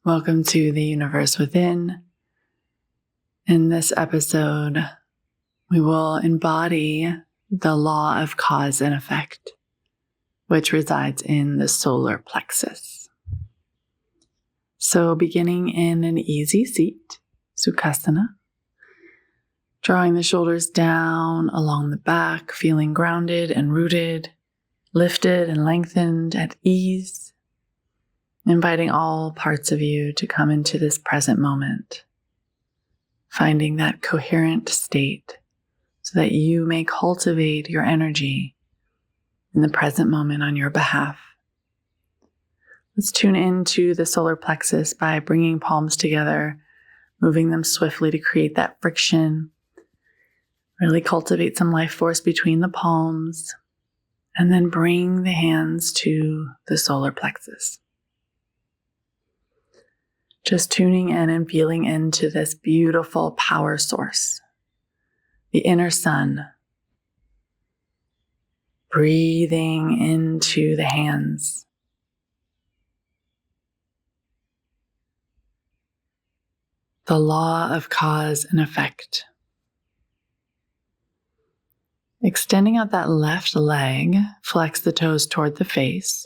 Welcome to the universe within. In this episode, we will embody the law of cause and effect, which resides in the solar plexus. So beginning in an easy seat, Sukhasana, drawing the shoulders down along the back, feeling grounded and rooted, lifted and lengthened at ease. Inviting all parts of you to come into this present moment, finding that coherent state so that you may cultivate your energy in the present moment on your behalf. Let's tune into the solar plexus by bringing palms together, moving them swiftly to create that friction. Really cultivate some life force between the palms, and then bring the hands to the solar plexus. Just tuning in and feeling into this beautiful power source, the inner sun. Breathing into the hands. The law of cause and effect. Extending out that left leg, flex the toes toward the face.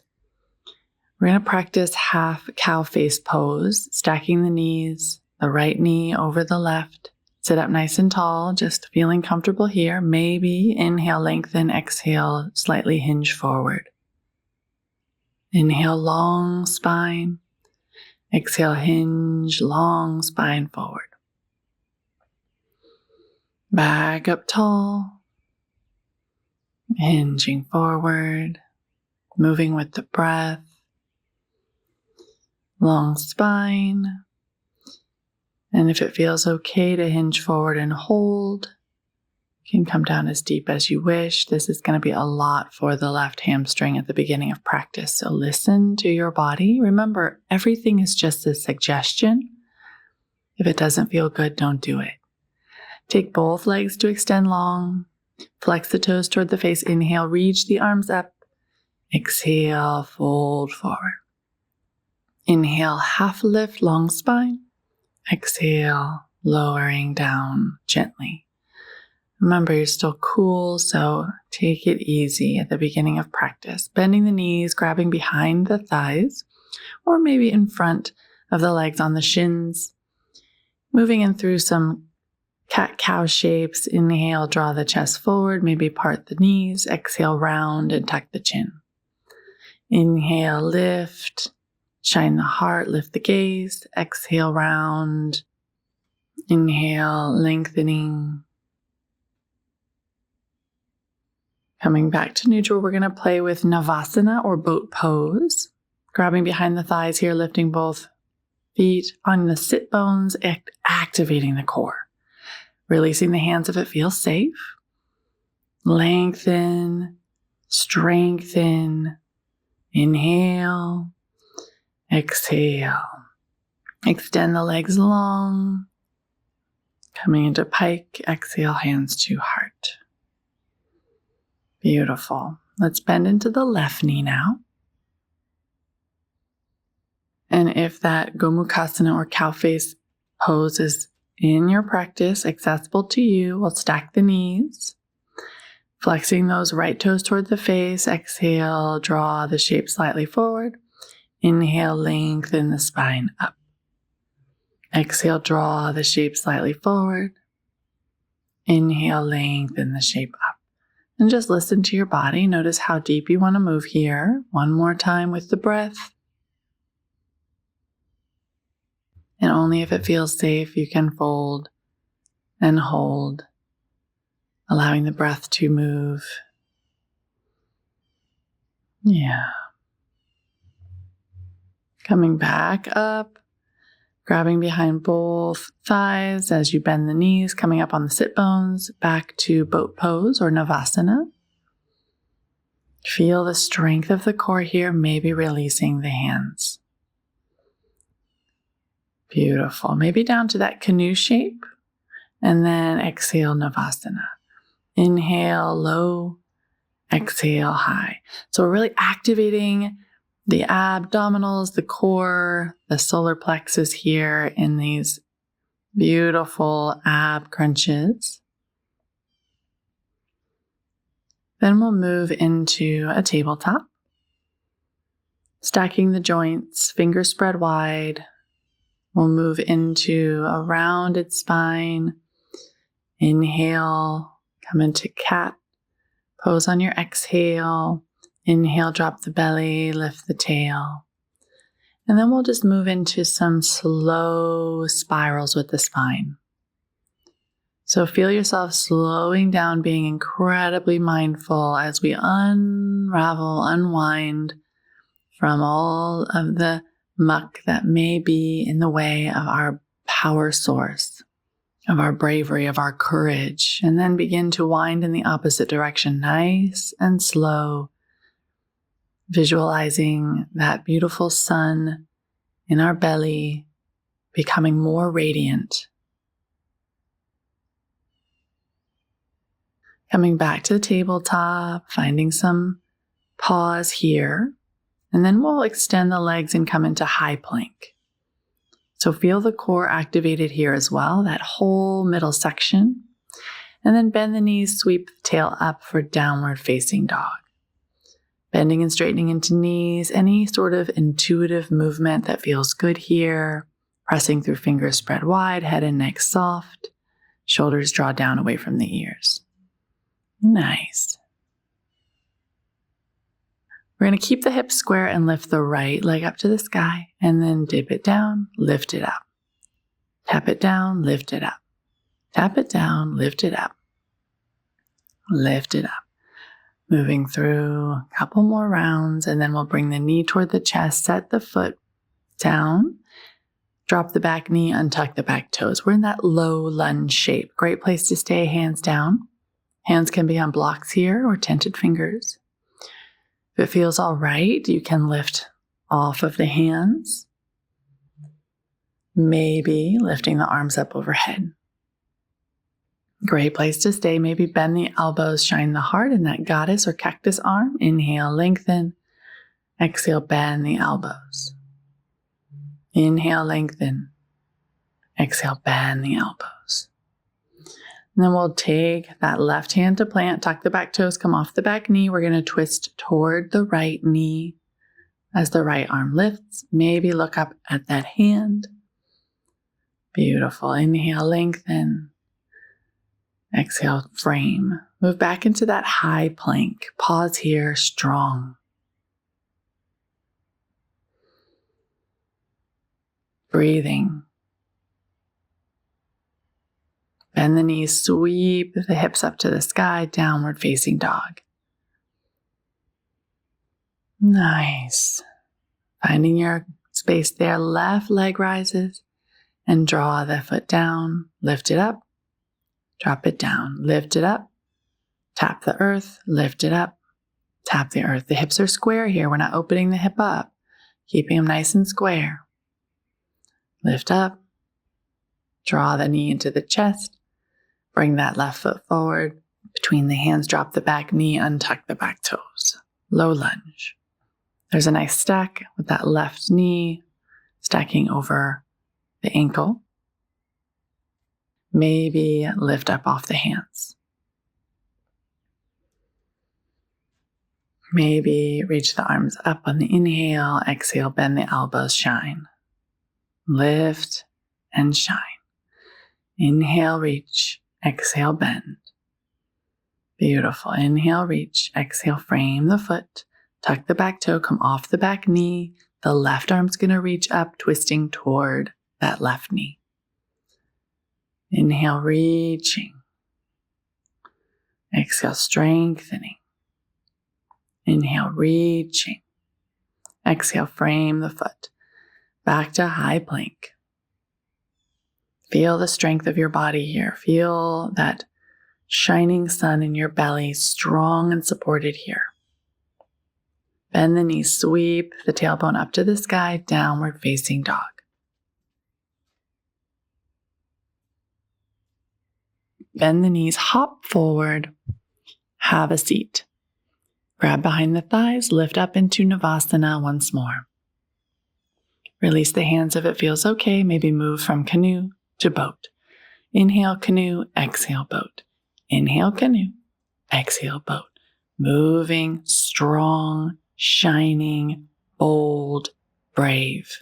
We're going to practice half cow face pose, stacking the knees, the right knee over the left. Sit up nice and tall, just feeling comfortable here. Maybe inhale, lengthen, exhale, slightly hinge forward. Inhale, long spine. Exhale, hinge, long spine forward. Back up tall. Hinging forward, moving with the breath. Long spine, and if it feels okay to hinge forward and hold, you can come down as deep as you wish. This is going to be a lot for the left hamstring at the beginning of practice, so listen to your body. Remember, everything is just a suggestion. If it doesn't feel good, don't do it. Take both legs to extend long, flex the toes toward the face. Inhale, reach the arms up. Exhale, fold forward. Inhale, half lift, long spine. Exhale, lowering down gently. Remember, you're still cool, so take it easy at the beginning of practice. Bending the knees, grabbing behind the thighs, or maybe in front of the legs on the shins. Moving in through some cat-cow shapes. Inhale, draw the chest forward, maybe part the knees. Exhale, round and tuck the chin. Inhale, lift. Shine the heart, lift the gaze. Exhale, round. Inhale, lengthening. Coming back to neutral, we're going to play with navasana or boat pose. Grabbing behind the thighs here, lifting both feet on the sit bones, activating the core. Releasing the hands if it feels safe. Lengthen, strengthen. Inhale. Exhale. Extend the legs long. Coming into pike. Exhale, hands to heart. Beautiful. Let's bend into the left knee now. And if that Gomukhasana or cow face pose is in your practice, accessible to you, we'll stack the knees. Flexing those right toes toward the face. Exhale, draw the shape slightly forward. Inhale, lengthen the spine up. Exhale, draw the shape slightly forward. Inhale, lengthen the shape up. And just listen to your body. Notice how deep you want to move here. One more time with the breath. And only if it feels safe, you can fold and hold, allowing the breath to move. Yeah. Coming back up, grabbing behind both thighs as you bend the knees, coming up on the sit bones, back to boat pose or navasana. Feel the strength of the core here, maybe releasing the hands. Beautiful. Maybe down to that canoe shape, and then exhale, navasana. Inhale, low, exhale, high. So we're really activating the abdominals, the core, the solar plexus here in these beautiful ab crunches. Then we'll move into a tabletop, stacking the joints, fingers spread wide. We'll move into a rounded spine. Inhale, come into cat. Pose on your exhale. Inhale, drop the belly, lift the tail. And then we'll just move into some slow spirals with the spine. So feel yourself slowing down, being incredibly mindful as we unravel, unwind from all of the muck that may be in the way of our power source, of our bravery, of our courage, and then begin to wind in the opposite direction, nice and slow, visualizing that beautiful sun in our belly becoming more radiant. Coming back to the tabletop, finding some pause here, and then we'll extend the legs and come into high plank. So feel the core activated here as well, that whole middle section. And then bend the knees, sweep the tail up for downward facing dog. Bending and straightening into knees, any sort of intuitive movement that feels good here. Pressing through fingers spread wide, head and neck soft. Shoulders draw down away from the ears. Nice. We're going to keep the hips square and lift the right leg up to the sky, and then dip it down, lift it up. Tap it down, lift it up. Tap it down, lift it up. Lift it up. Moving through a couple more rounds, and then we'll bring the knee toward the chest, set the foot down, drop the back knee, untuck the back toes. We're in that low lunge shape. Great place to stay, hands down. Hands can be on blocks here or tented fingers. If it feels all right, you can lift off of the hands. Maybe lifting the arms up overhead. Great place to stay. Maybe bend the elbows, shine the heart in that goddess or cactus arm. Inhale, lengthen. Exhale, bend the elbows. Inhale, lengthen. Exhale, bend the elbows. And then we'll take that left hand to plant, tuck the back toes, come off the back knee. We're going to twist toward the right knee as the right arm lifts. Maybe look up at that hand. Beautiful. Inhale, lengthen. Exhale, frame. Move back into that high plank. Pause here, strong. Breathing. Bend the knees, sweep the hips up to the sky, downward facing dog. Nice. Finding your space there, left leg rises and draw the foot down, lift it up, drop it down, lift it up, tap the earth, lift it up, tap the earth. The hips are square here. We're not opening the hip up, keeping them nice and square. Lift up, draw the knee into the chest. Bring that left foot forward. Between the hands, drop the back knee, untuck the back toes. Low lunge. There's a nice stack with that left knee stacking over the ankle. Maybe lift up off the hands. Maybe reach the arms up on the inhale. Exhale, bend the elbows, shine. Lift and shine. Inhale, reach. Exhale, bend. Beautiful. Inhale, reach. Exhale, frame the foot. Tuck the back toe, come off the back knee. The left arm's going to reach up, twisting toward that left knee. Inhale, reaching. Exhale, strengthening. Inhale, reaching. Exhale, frame the foot. Back to high plank. Feel the strength of your body here. Feel that shining sun in your belly, strong and supported here. Bend the knees, sweep the tailbone up to the sky, downward facing dog. Bend the knees, hop forward, have a seat. Grab behind the thighs, lift up into navasana once more. Release the hands if it feels okay. Maybe move from canoe to boat. Inhale, canoe, exhale, boat. Inhale, canoe, exhale, boat. Moving, strong, shining, bold, brave.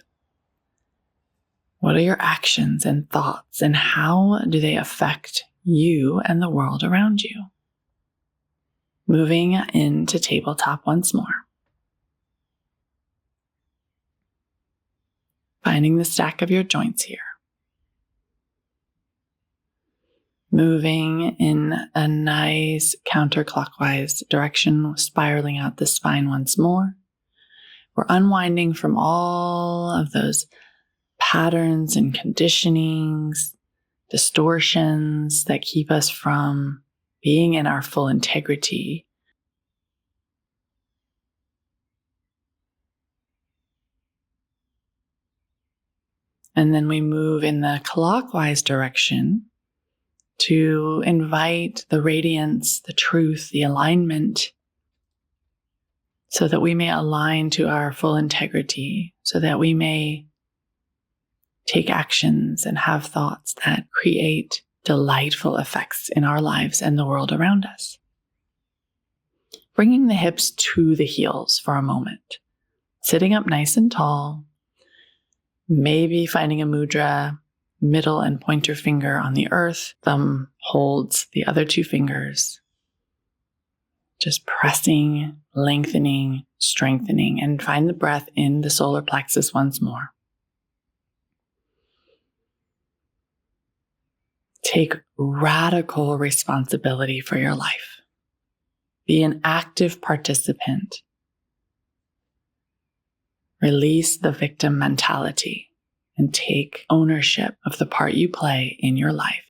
What are your actions and thoughts, and how do they affect you and the world around you? Moving into tabletop once more. Finding the stack of your joints here. Moving in a nice counterclockwise direction, spiraling out the spine once more. We're unwinding from all of those patterns and conditionings, distortions that keep us from being in our full integrity. And then we move in the clockwise direction to invite the radiance, the truth, the alignment, so that we may align to our full integrity, so that we may take actions and have thoughts that create delightful effects in our lives and the world around us. Bringing the hips to the heels for a moment. Sitting up nice and tall. Maybe finding a mudra, middle and pointer finger on the earth. Thumb holds the other two fingers. Just pressing, lengthening, strengthening, and find the breath in the solar plexus once more. Take radical responsibility for your life. Be an active participant. Release the victim mentality and take ownership of the part you play in your life.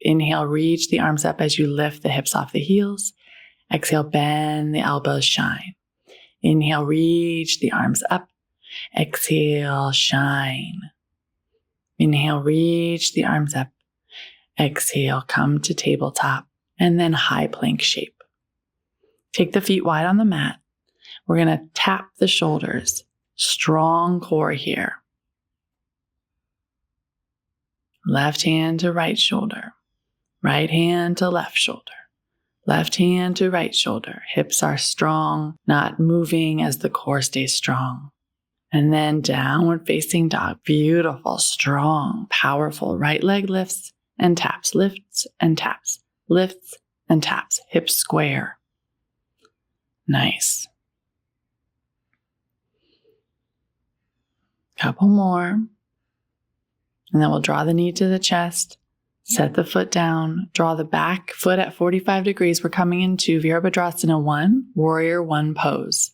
Inhale, reach the arms up as you lift the hips off the heels. Exhale, bend the elbows, shine. Inhale, reach the arms up. Exhale, shine. Inhale, reach the arms up. Exhale, come to tabletop and then high plank shape. Take the feet wide on the mat. We're going to tap the shoulders. Strong core here. Left hand to right shoulder. Right hand to left shoulder. Left hand to right shoulder. Hips are strong, not moving as the core stays strong. And then downward facing dog. Beautiful, strong, powerful. Right leg lifts and taps, lifts and taps, lifts and taps. Hips square. Nice. Couple more. And then we'll draw the knee to the chest. Set the foot down. Draw the back foot at 45 degrees. We're coming into Virabhadrasana 1, Warrior 1 pose.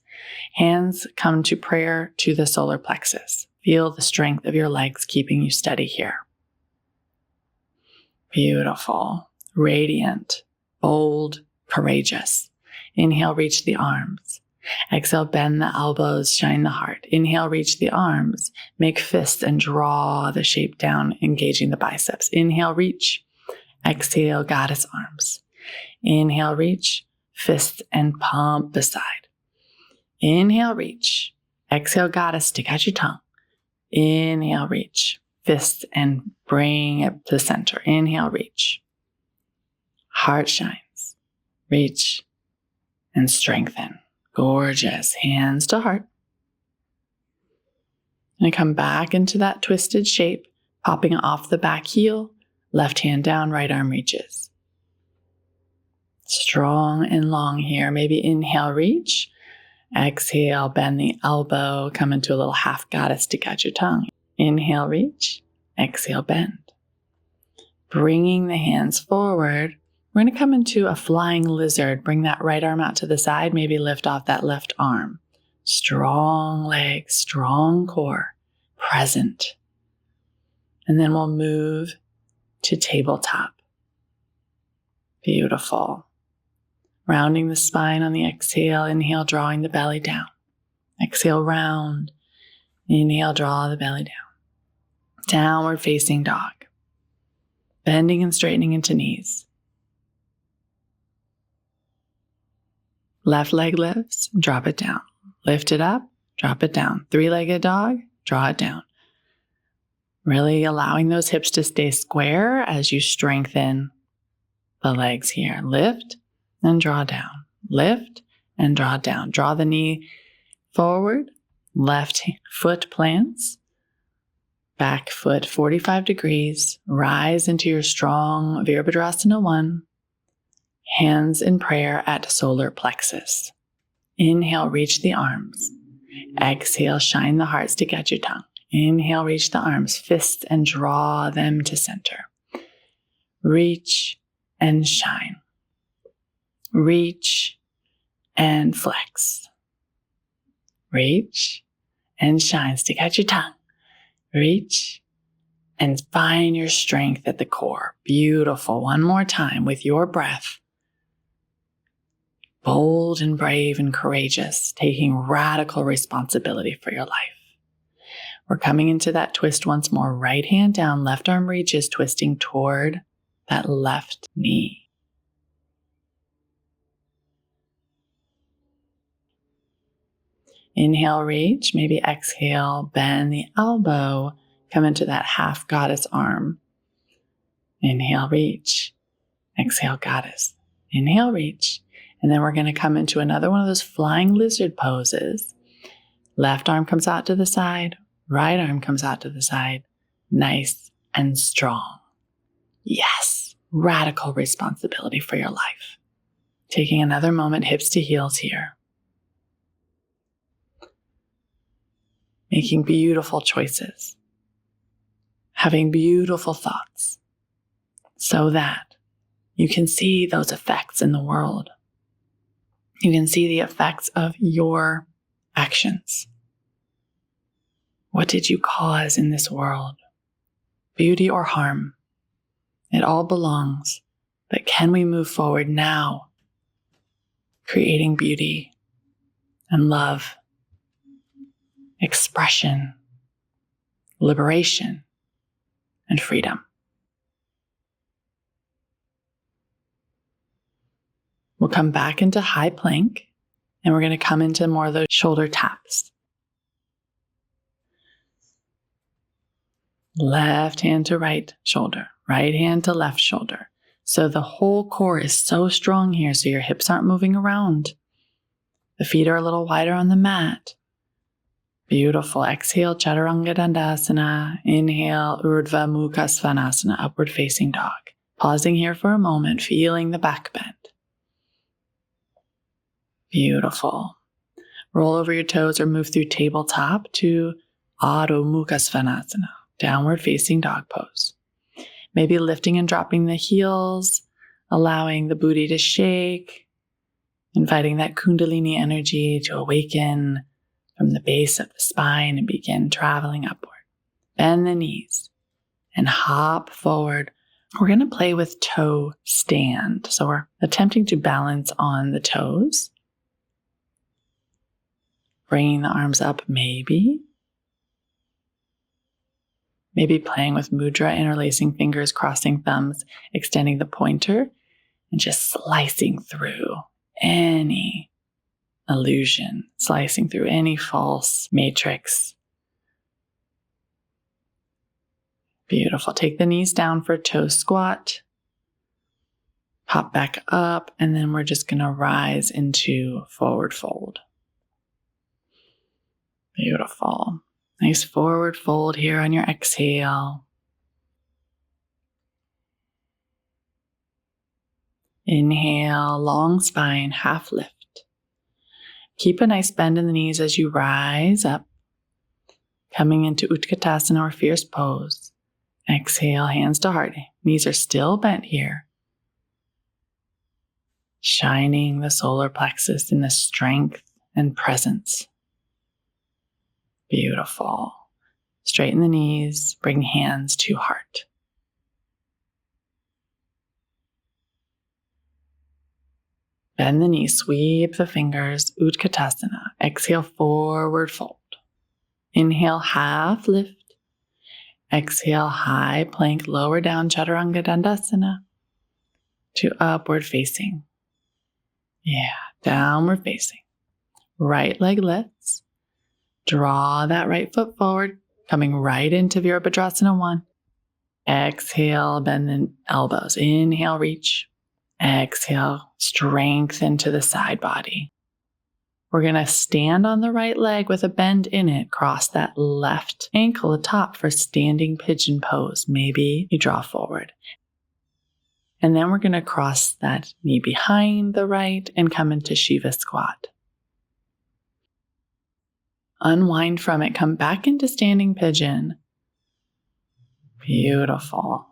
Hands come to prayer to the solar plexus. Feel the strength of your legs keeping you steady here. Beautiful, radiant, bold, courageous. Inhale, reach the arms. Exhale, bend the elbows, shine the heart. Inhale, reach the arms. Make fists and draw the shape down, engaging the biceps. Inhale, reach. Exhale, goddess arms. Inhale, reach. Fists and pump beside. Inhale, reach. Exhale, goddess, stick out your tongue. Inhale, reach. Fists and bring it to the center. Inhale, reach. Heart shines. Reach and strengthen. Gorgeous. Hands to heart. And come back into that twisted shape, popping off the back heel. Left hand down, right arm reaches. Strong and long here. Maybe inhale, reach. Exhale, bend the elbow. Come into a little half goddess, stick out your tongue. Inhale, reach. Exhale, bend. Bringing the hands forward. We're going to come into a flying lizard. Bring that right arm out to the side. Maybe lift off that left arm. Strong legs, strong core, present. And then we'll move to tabletop. Beautiful. Rounding the spine on the exhale. Inhale, drawing the belly down. Exhale, round. Inhale, draw the belly down. Downward facing dog. Bending and straightening into knees. Left leg lifts, drop it down. Lift it up, drop it down. Three-legged dog, draw it down. Really allowing those hips to stay square as you strengthen the legs here. Lift and draw down. Lift and draw down. Draw the knee forward. Left foot plants. Back foot 45 degrees. Rise into your strong Virabhadrasana 1. Hands in prayer at solar plexus. Inhale, reach the arms. Exhale, shine the heart, stick out your tongue. Inhale, reach the arms, fists, and draw them to center. Reach and shine. Reach and flex. Reach and shine, stick out your tongue. Reach and find your strength at the core. Beautiful. One more time with your breath. Bold and brave and courageous, taking radical responsibility for your life. We're coming into that twist once more. Right hand down, left arm reaches, twisting toward that left knee. Inhale, reach. Maybe exhale, bend the elbow. Come into that half goddess arm. Inhale, reach. Exhale, goddess. Inhale, reach. And then we're going to come into another one of those flying lizard poses. Left arm comes out to the side. Right arm comes out to the side. Nice and strong. Yes, radical responsibility for your life. Taking another moment, hips to heels here. Making beautiful choices. Having beautiful thoughts so that you can see those effects in the world. You can see the effects of your actions. What did you cause in this world? Beauty or harm? It all belongs. But can we move forward now, creating beauty and love, expression, liberation, and freedom? We'll come back into high plank, and we're going to come into more of those shoulder taps. Left hand to right shoulder, right hand to left shoulder. So the whole core is so strong here, so your hips aren't moving around. The feet are a little wider on the mat. Beautiful. Exhale, Chaturanga Dandasana. Inhale, Urdhva Mukha Svanasana, upward facing dog. Pausing here for a moment, feeling the back bend. Beautiful. Roll over your toes or move through tabletop to Adho Mukha Svanasana, downward facing dog pose. Maybe lifting and dropping the heels, allowing the booty to shake, inviting that Kundalini energy to awaken from the base of the spine and begin traveling upward. Bend the knees and hop forward. We're going to play with toe stand. So we're attempting to balance on the toes. Bringing the arms up, maybe playing with mudra, interlacing fingers, crossing thumbs, extending the pointer, and just slicing through any illusion, slicing through any false matrix. Beautiful. Take the knees down for toe squat. Pop back up, and then we're just going to rise into forward fold. Beautiful. Nice forward fold here on your exhale. Inhale, long spine, half lift. Keep a nice bend in the knees as you rise up. Coming into Utkatasana or fierce pose. Exhale, hands to heart. Knees are still bent here. Shining the solar plexus in the strength and presence. Beautiful. Straighten the knees, bring hands to heart. Bend the knees, sweep the fingers, Utkatasana. Exhale, forward fold. Inhale, half lift. Exhale, high plank, lower down, Chaturanga Dandasana to upward facing. Yeah, downward facing. Right leg lifts. Draw that right foot forward, coming right into Virabhadrasana 1. Exhale, bend the elbows. Inhale, reach. Exhale, strengthen to the side body. We're going to stand on the right leg with a bend in it. Cross that left ankle atop for standing pigeon pose. Maybe you draw forward. And then we're going to cross that knee behind the right and come into Shiva squat. Unwind from it. Come back into standing pigeon. Beautiful.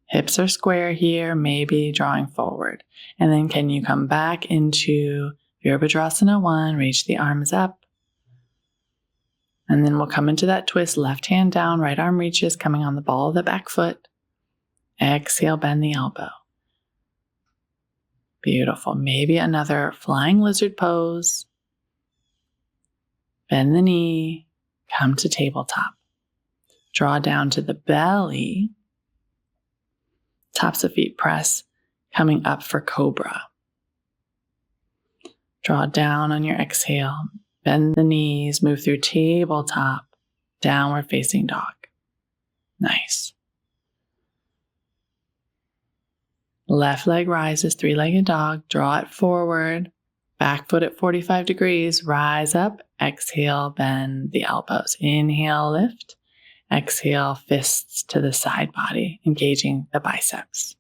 Hips are square here, maybe drawing forward. And then can you come back into Virabhadrasana 1, reach the arms up. And then we'll come into that twist, left hand down, right arm reaches, coming on the ball of the back foot. Exhale, bend the elbow. Beautiful. Maybe another flying lizard pose. Bend the knee, come to tabletop. Draw down to the belly. Tops of feet press, coming up for cobra. Draw down on your exhale. Bend the knees, move through tabletop, downward facing dog. Nice. Left leg rises, three-legged dog. Draw it forward. Back foot at 45 degrees. Rise up. Exhale, bend the elbows. Inhale, lift. Exhale, fists to the side body, engaging the biceps.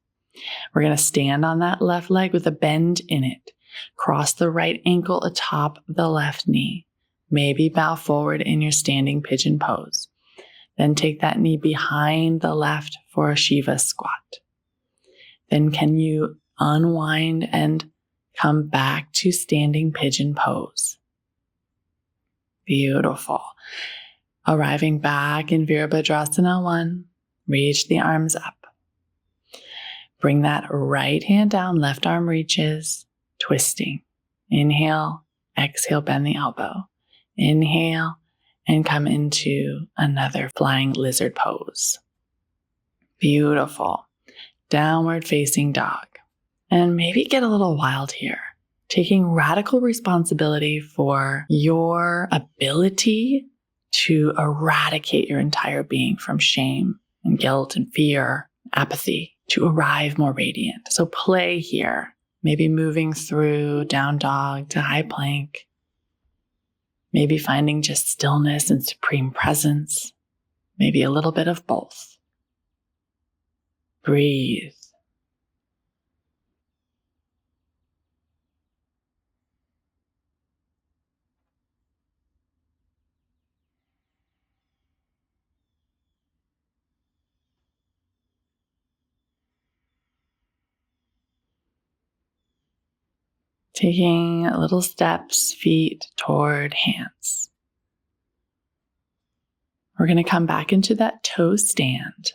We're going to stand on that left leg with a bend in it. Cross the right ankle atop the left knee. Maybe bow forward in your standing pigeon pose. Then take that knee behind the left for a Shiva squat. Then can you unwind and come back to standing pigeon pose? Beautiful. Arriving back in Virabhadrasana 1, reach the arms up. Bring that right hand down, left arm reaches, twisting. Inhale, exhale, bend the elbow. Inhale, and come into another flying lizard pose. Beautiful. Downward facing dog. And maybe get a little wild here. Taking radical responsibility for your ability to eradicate your entire being from shame and guilt and fear, apathy, to arrive more radiant. So play here, maybe moving through down dog to high plank, maybe finding just stillness and supreme presence, maybe a little bit of both. Breathe. Taking little steps, feet toward hands. We're going to come back into that toe stand.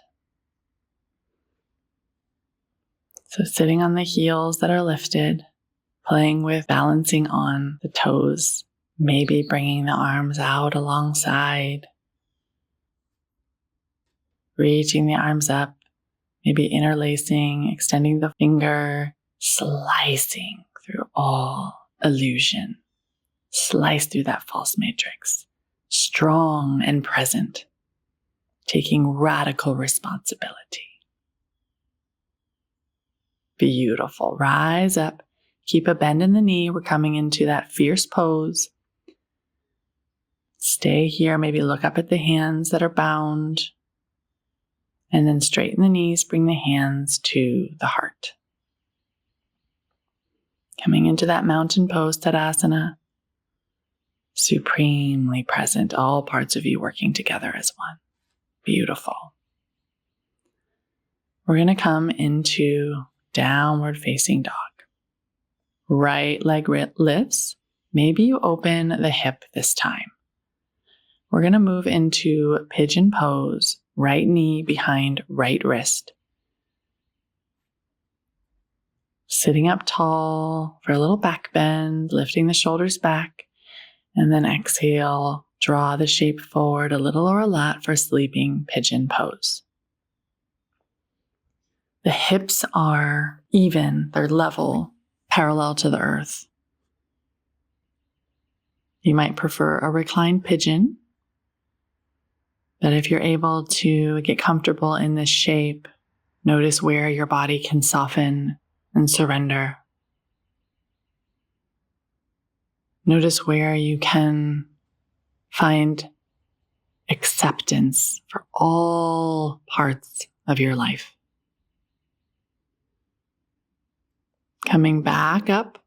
So sitting on the heels that are lifted, playing with balancing on the toes, maybe bringing the arms out alongside, reaching the arms up, maybe interlacing, extending the finger, slicing through all illusion. Slice through that false matrix. Strong and present. Taking radical responsibility. Beautiful. Rise up. Keep a bend in the knee. We're coming into that fierce pose. Stay here. Maybe look up at the hands that are bound. And then straighten the knees. Bring the hands to the heart. Coming into that mountain pose, Tadasana. Supremely present, all parts of you working together as one. Beautiful. We're going to come into downward facing dog. Right leg lifts. Maybe you open the hip this time. We're going to move into pigeon pose, right knee behind right wrist. Sitting up tall for a little back bend, lifting the shoulders back, and then exhale, draw the shape forward a little or a lot for sleeping pigeon pose. The hips are even, they're level. parallel to the earth. You might prefer a reclined pigeon, but if you're able to get comfortable in this shape, notice where your body can soften and surrender. Notice where you can find acceptance for all parts of your life. Coming back up.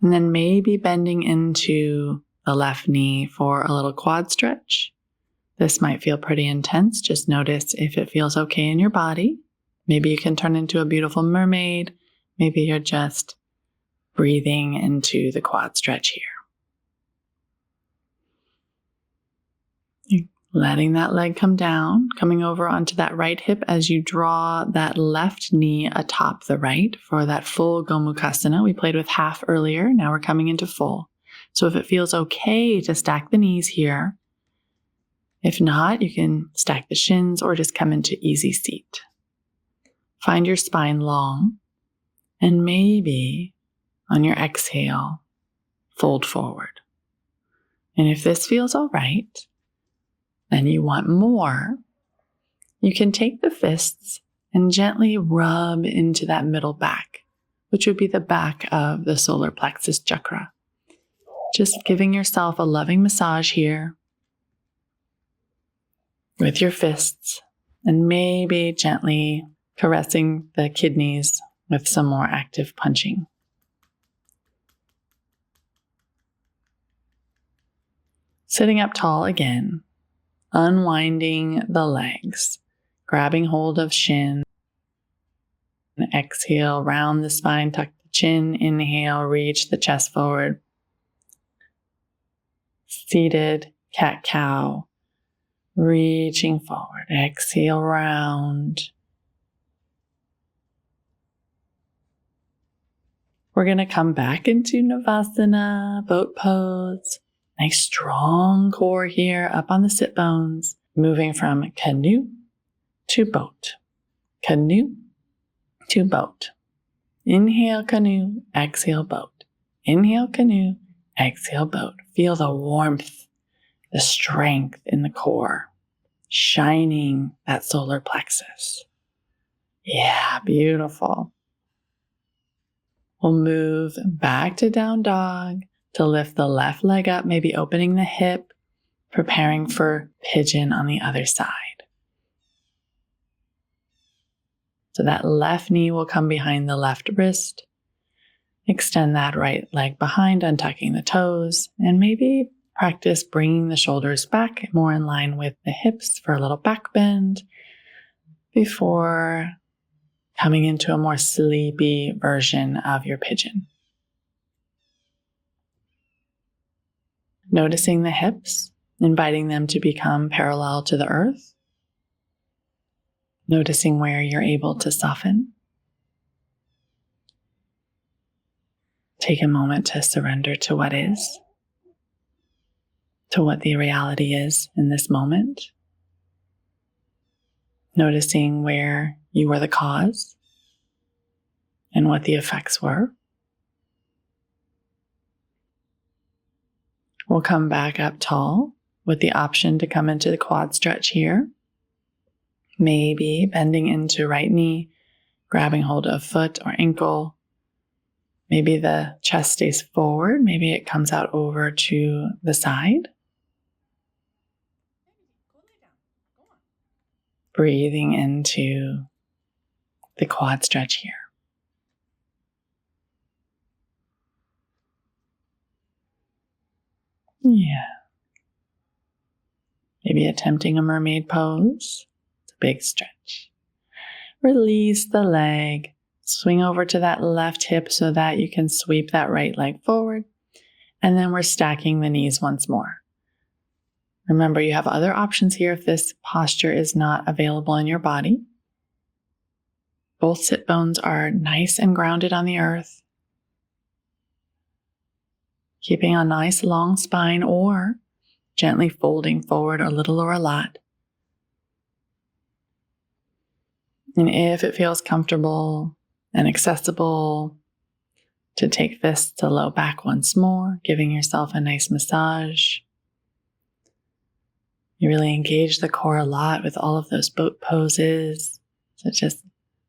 And then maybe bending into the left knee for a little quad stretch. This might feel pretty intense. Just notice if it feels okay in your body. Maybe you can turn into a beautiful mermaid. Maybe you're just breathing into the quad stretch here. You're letting that leg come down, coming over onto that right hip as you draw that left knee atop the right for that full Gomukhasana. We played with half earlier. Now we're coming into full. So if it feels okay to stack the knees here, if not, you can stack the shins or just come into easy seat. Find your spine long, and maybe on your exhale, fold forward. And if this feels all right, and you want more, you can take the fists and gently rub into that middle back, which would be the back of the solar plexus chakra. Just giving yourself a loving massage here with your fists, and maybe gently caressing the kidneys with some more active punching. Sitting up tall again, unwinding the legs, grabbing hold of shin. Exhale, round the spine, tuck the chin. Inhale, reach the chest forward. Seated cat-cow, reaching forward. Exhale, round. We're going to come back into navasana, boat pose. Nice strong core here up on the sit bones. Moving from canoe to boat. Canoe to boat. Inhale, canoe. Exhale, boat. Inhale, canoe. Exhale, boat. Feel the warmth, the strength in the core, shining that solar plexus. Yeah, beautiful. We'll move back to down dog to lift the left leg up, maybe opening the hip, preparing for pigeon on the other side. So that left knee will come behind the left wrist. Extend that right leg behind, untucking the toes, and maybe practice bringing the shoulders back more in line with the hips for a little back bend before coming into a more sleepy version of your pigeon. Noticing the hips, inviting them to become parallel to the earth. Noticing where you're able to soften. Take a moment to surrender to what is, to what the reality is in this moment. Noticing where you were the cause and what the effects were. We'll come back up tall with the option to come into the quad stretch here. Maybe bending into right knee, grabbing hold of foot or ankle. Maybe the chest stays forward. Maybe it comes out over to the side. Breathing into the quad stretch here. Yeah. Maybe attempting a mermaid pose. It's a big stretch. Release the leg. Swing over to that left hip so that you can sweep that right leg forward. And then we're stacking the knees once more. Remember, you have other options here if this posture is not available in your body. Both sit bones are nice and grounded on the earth. Keeping a nice long spine or gently folding forward a little or a lot. And if it feels comfortable and accessible, to take fists to low back once more, giving yourself a nice massage. You really engage the core a lot with all of those boat poses. So just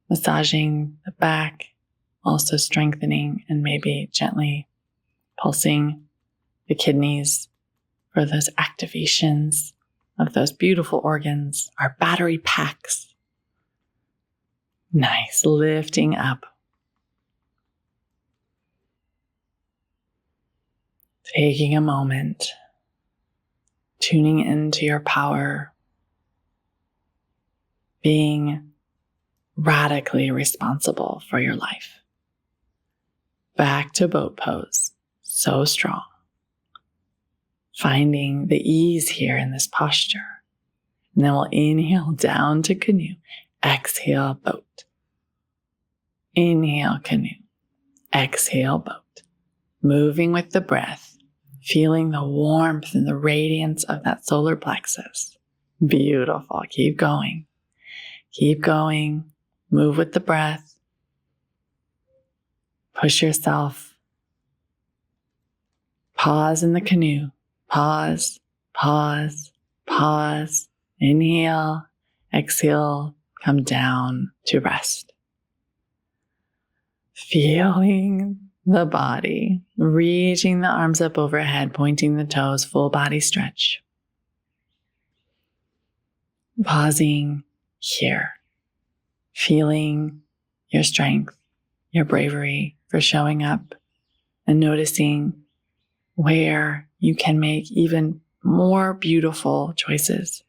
massaging the back, also strengthening and maybe gently pulsing the kidneys for those activations of those beautiful organs, our battery packs. Nice, lifting up. Taking a moment, tuning into your power, being radically responsible for your life. Back to boat pose, so strong. Finding the ease here in this posture. And then we'll inhale down to canoe, exhale boat. Inhale canoe, exhale boat. Moving with the breath. Feeling the warmth and the radiance of that solar plexus. Beautiful. Keep going. Keep going. Move with the breath. Push yourself. Pause in the canoe. Pause, pause, pause. Inhale, exhale, come down to rest. Feeling the body, reaching the arms up overhead, pointing the toes, full body stretch. Pausing here, feeling your strength, your bravery for showing up, and noticing where you can make even more beautiful choices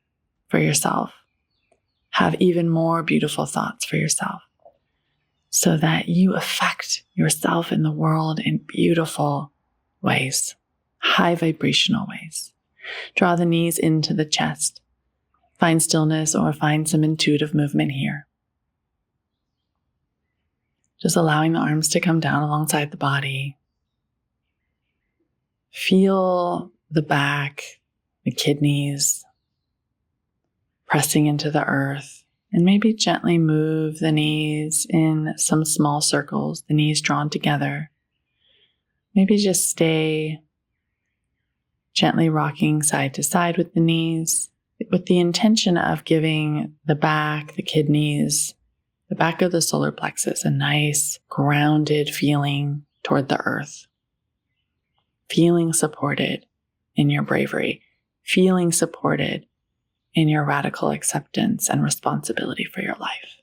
for yourself, have even more beautiful thoughts for yourself, so that you affect yourself in the world in beautiful ways, high vibrational ways. Draw the knees into the chest. Find stillness or find some intuitive movement here. Just allowing the arms to come down alongside the body. Feel the back, the kidneys, pressing into the earth. And maybe gently move the knees in some small circles, the knees drawn together. Maybe just stay gently rocking side to side with the knees, with the intention of giving the back, the kidneys, the back of the solar plexus a nice grounded feeling toward the earth. Feeling supported in your bravery, feeling supported in your radical acceptance and responsibility for your life.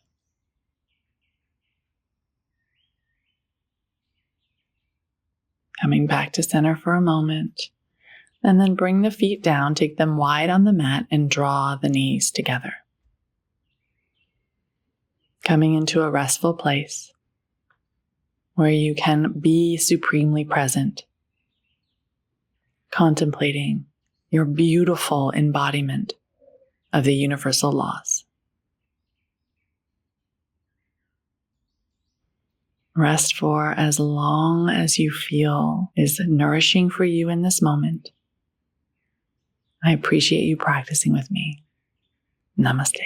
Coming back to center for a moment, and then bring the feet down, take them wide on the mat, and draw the knees together. Coming into a restful place where you can be supremely present, contemplating your beautiful embodiment of the universal laws. Rest for as long as you feel is nourishing for you in this moment. I appreciate you practicing with me. Namaste.